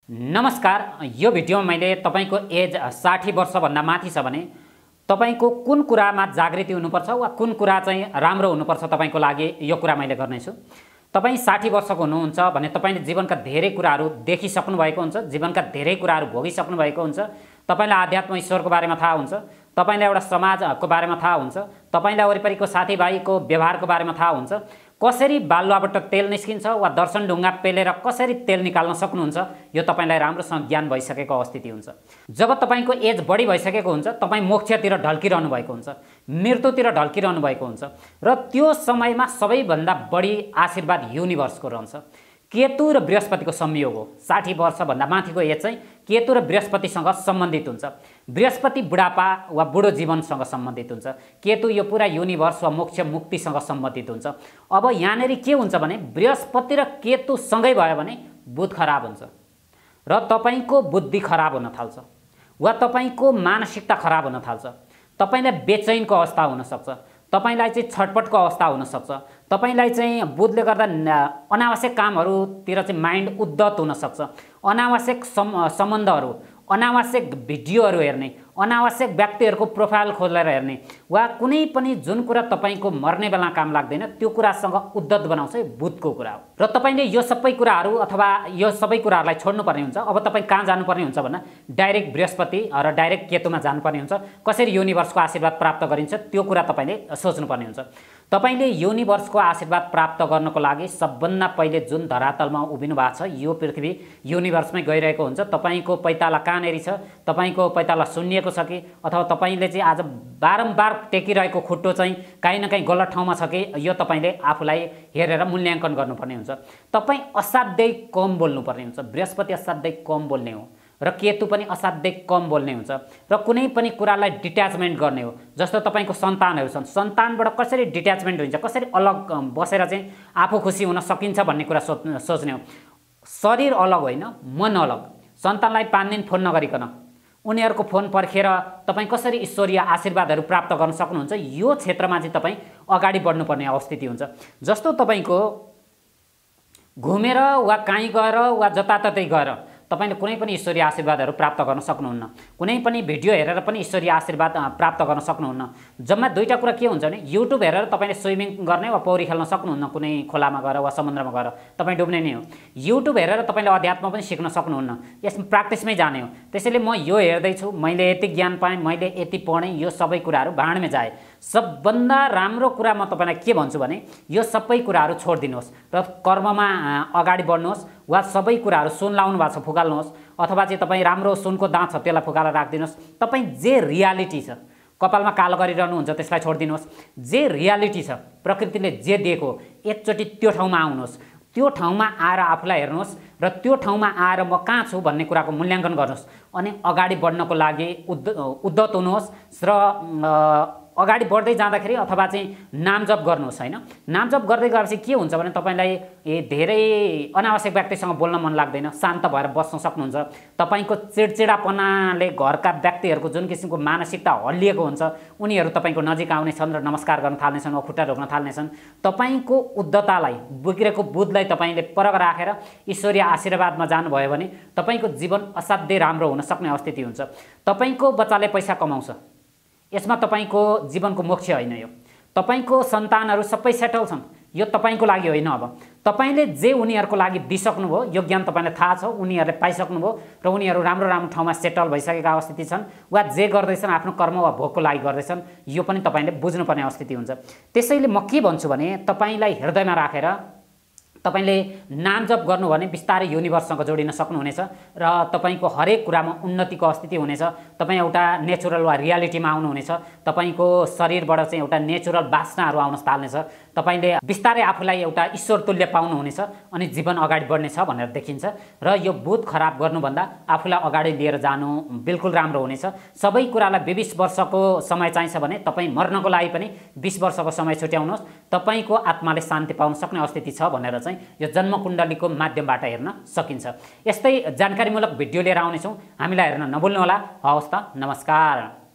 नमस्कार। यो भिडियोमा मैले तपाईको एज 60 वर्षभन्दा माथि छ भने तपाईको कुन कुरामा जागृति हुनुपर्छ वा कुन कुरा चाहिँ राम्रो हुनुपर्छ तपाईको लागि यो कुरा मैले गर्नेछु। तपाई 60 वर्षको हुनुहुन्छ भने तपाईले जीवनका धेरै कुराहरू देखिसक्नु भएको हुन्छ, जीवनका धेरै कुराहरू भोगिसक्नु भएको हुन्छ। तपाईलाई आध्यात्म ईश्वरको बारेमा थाहा हुन्छ, तपाईलाई एउटा समाजको बारेमा थाहा हुन्छ, तपाईलाई वरिपरिको साथीभाइको व्यवहारको बारेमा थाहा हुन्छ। कसरी बालुवाबाट तेल निस्किन्छ वा दर्शन ढुङ्गा पेलेर कसरी तेल निकाल्न सक्नुहुन्छ यो तपाईलाई राम्रोसँग ज्ञान भइसकेको अवस्थिति हुन्छ। जब तपाईको एज बढी भइसकेको हुन्छ, तपाई मोक्षतिर ढल्किरहनु भएको हुन्छ, मृत्युतिर ढल्किरहनु भएको हुन्छ र त्यो समयमा सबैभन्दा बढी आशीर्वाद युनिभर्सको रहन्छ। केतु र बृहस्पतिको संयोग हो। 60 वर्षभन्दा माथिको एज चाहिँ केतु र बृहस्पतिसँग सम्बन्धित हुन्छ। बृहस्पति बुढापा वा बुढो जीवनसँग सम्बन्धित हुन्छ। केतु यो पुरा युनिभर्स वा मोक्ष मुक्तिसँग सम्बन्धित हुन्छ। अब यहाँनेरि के हुन्छ भने बृहस्पति र केतु सँगै भयो भने बुध खराब हुन्छ र तपाईको बुद्धि खराब हुन थाल्छ वा तपाईको मानसिकता खराब हुन थाल्छ। तपाईलाई बेचैनको अवस्था हुन सक्छ, तपाईलाई चाहिँ छटपटको अवस्था हुन सक्छ, तपाईलाई चाहिँ बुधले गर्दा अनावश्यक कामहरुतिर चाहिँ माइन्ड उद्धत हुन सक्छ। अनावश्यक सम्बन्धहरु, अनावश्यक भिडियोहरु हेर्ने, अनावश्यक व्यक्तिहरुको प्रोफाइल खोलेर हेर्ने वा कुनै पनि जुन कुरा तपाईको मर्ने बेला काम लाग्दैन त्यो कुरासँग उद्धत बनाउँछ बुधको कुरा हो। र तपाईले यो सबै कुराहरु अथवा यो सबै कुराहरुलाई छोड्नु पर्ने हुन्छ। अब तपाई कहाँ जानुपर्ने हुन्छ भन्दा डाइरेक्ट बृहस्पति र डाइरेक्ट केतुमा जानुपर्ने हुन्छ। कसरी युनिभर्सको आशीर्वाद प्राप्त गरिन्छ त्यो कुरा तपाईले सोच्नुपर्ने हुन्छ। तपाईले युनिभर्सको आशीर्वाद प्राप्त गर्नको लागि सबभन्दा पहिले जुन धरातलमा उभिनु भएको छ यो पृथ्वी युनिभर्समै गइरहेको हुन्छ। तपाईको पैताला कहाँनेरि छ, तपाईको पैताला सुन्निएको छ कि अथवा तपाईले चाहिँ आज बारम्बार टेकिरहेको खुट्टो चाहिँ कहीँ न कहीँ गलत ठाउँमा छ कि यो तपाईले आफूलाई हेरेर मूल्याङ्कन गर्नुपर्ने हुन्छ। तपाई असाध्यै कम बोल्नुपर्ने हुन्छ। बृहस्पति असाध्यै कम बोल्ने हो र केतु पनि असाध्यै कम बोल्ने हुन्छ र कुनै पनि कुरालाई डिट्याचमेन्ट गर्ने हो। जस्तो तपाईको सन्तानहरु छन्, सन्तानबाट कसरी डिट्याचमेन्ट हुन्छ, कसरी अलग बसेर चाहिँ आफू खुसी हुन सकिन्छ भन्ने कुरा सोच्ने हो। शरीर अलग होइन, मन अलग। सन्तानलाई 5 दिन फोन नगरिकन उनीहरुको फोन पर्खेर तपाई कसरी ईश्वरीय आशीर्वादहरु प्राप्त गर्न सक्नुहुन्छ यो क्षेत्रमा चाहिँ तपाई अगाडि बढ्नुपर्ने अवस्थिति हुन्छ। जस्तो तपाईको घुमेर वा काहीँ गएर वा जताततै गएर तपाईले कुनै पनि ईश्वरीय आशीर्वादहरु प्राप्त गर्न सक्नुहुन्न। कुनै पनि भिडियो हेरेर पनि ईश्वरीय आशीर्वाद प्राप्त गर्न सक्नुहुन्न। जम्मा दुईटा कुरा के हुन्छ भने युट्युब हेरेर तपाईले स्विमिङ गर्ने वा पौडी खेल्न सक्नुहुन्न। कुनै खोलामा गएर वा समुद्रमा गएर तपाई डुब्ने नै हो। युट्युब हेरेर तपाईले अध्यात्म पनि सिक्न सक्नुहुन्न। यसमा प्र्याक्टिसमै जाने हो। त्यसैले म यो हेर्दै छु, मैले यति ज्ञान पाएँ, मैले यति पढेँ, यो सबै कुराहरु भाँडमै जाए। सबभन्दा राम्रो कुरा म तपाईलाई के भन्छु भने यो सबै कुराहरु छोड्दिनुहोस् र कर्ममा अगाडि बढ्नुहोस् वा सबै कुराहरु सुन लाउनु भएको छ फुकाल्नुहोस् अथवा चाहिँ तपाई राम्रो सुनको दाँत छ त्यसलाई फुकालेर राख्दिनुहोस्। तपाई जे रियालिटी छ, कपालमा कालो गरिरहनु हुन्छ त्यसलाई छोड्दिनुहोस्। जे रियालिटी छ, प्रकृतिले जे दिएको एकचोटी त्यो ठाउँमा आउनुहोस्। त्यो ठाउँमा आएर आफूलाई हेर्नुहोस् र त्यो ठाउँमा आएर म कहाँ छु भन्ने कुराको मूल्याङ्कन गर्नुहोस् अनि अगाडि बढ्नको लागि उद्धत हुनुहोस् र अगाडि बढ्दै जाँदाखेरि अथवा चाहिँ नाम जप गर्नुहोस् हैन। नाम जप गर्दै गएपछि के हुन्छ भने तपाईलाई धेरै अनावश्यक व्यक्तिसँग बोल्न मन लाग्दैन, शान्त भएर बस्न सक्नुहुन्छ। तपाईको चिडचिडापनाले घरका व्यक्तिहरुको जुन किसिमको मानसिकता हल्लिएको हुन्छ उनीहरु तपाईको नजिक आउनेछन् र नमस्कार गर्न थाल्नेछन् वा खुट्टा ढोक्न थाल्नेछन्। तपाईको उद्धतालाई, बिग्रेको बुधलाई तपाईले परग राखेर ईश्वरीय आशीर्वादमा जानुभयो भने तपाईको जीवन असाध्यै राम्रो हुन सक्ने अवस्थिति हुन्छ। तपाईको बच्चाले पैसा कमाउँछ, यसमा तपाईको जीवनको मोक्ष होइन। यो तपाईको सन्तानहरु सबै सेटल छन्, यो तपाईको लागि होइन। अब तपाईले जे उनीहरुको लागि दिइसक्नुभयो यो ज्ञान तपाईलाई थाहा छ, उनीहरुले पाइसक्नुभयो र उनीहरु राम्रो राम्रो ठाउँमा सेटल भइसकेका अवस्थिति छन् वा जे गर्दैछन् आफ्नो कर्म वा भोगको लागि गर्दैछन् यो पनि तपाईले बुझ्नुपर्ने अवस्थिति हुन्छ। त्यसैले म के भन्छु भने तपाईलाई हृदयमा राखेर तपाईले नाम जप गर्नु भने बिस्तारै युनिभर्ससँग जोडिन सक्नुहुनेछ र तपाईको हरेक कुरामा उन्नतिको अस्तित्व हुनेछ। तपाई एउटा नेचुरल वा रियालिटीमा आउनुहुनेछ। तपाईको शरीरबाट चाहिँ एउटा नेचुरल वासनाहरु आउन थाल्नेछ। तपाईले बिस्तारै आफूलाई एउटा ईश्वर तुल्य पाउनुहुनेछ अनि जीवन अगाडि बढ्नेछ भनेर देखिन्छ। र यो बुध खराब गर्नुभन्दा आफूलाई अगाडि लिएर जानु बिल्कुल राम्रो हुनेछ। सबै कुरालाई 20 वर्षको समय चाहिन्छ भने तपाई मर्नको लागि पनि 20 वर्षको समय छुट्याउनुहोस्। तपाईको आत्माले शान्ति पाउन सक्ने अवस्थिति छ भनेर चाहिँ यो जन्म कुण्डलीको माध्यमबाट हेर्न सकिन्छ। यस्तै जानकारीमूलक भिडियो लिएर आउनेछौँ। हामीलाई हेर्न नभुल्नु होला। हवस् त, नमस्कार।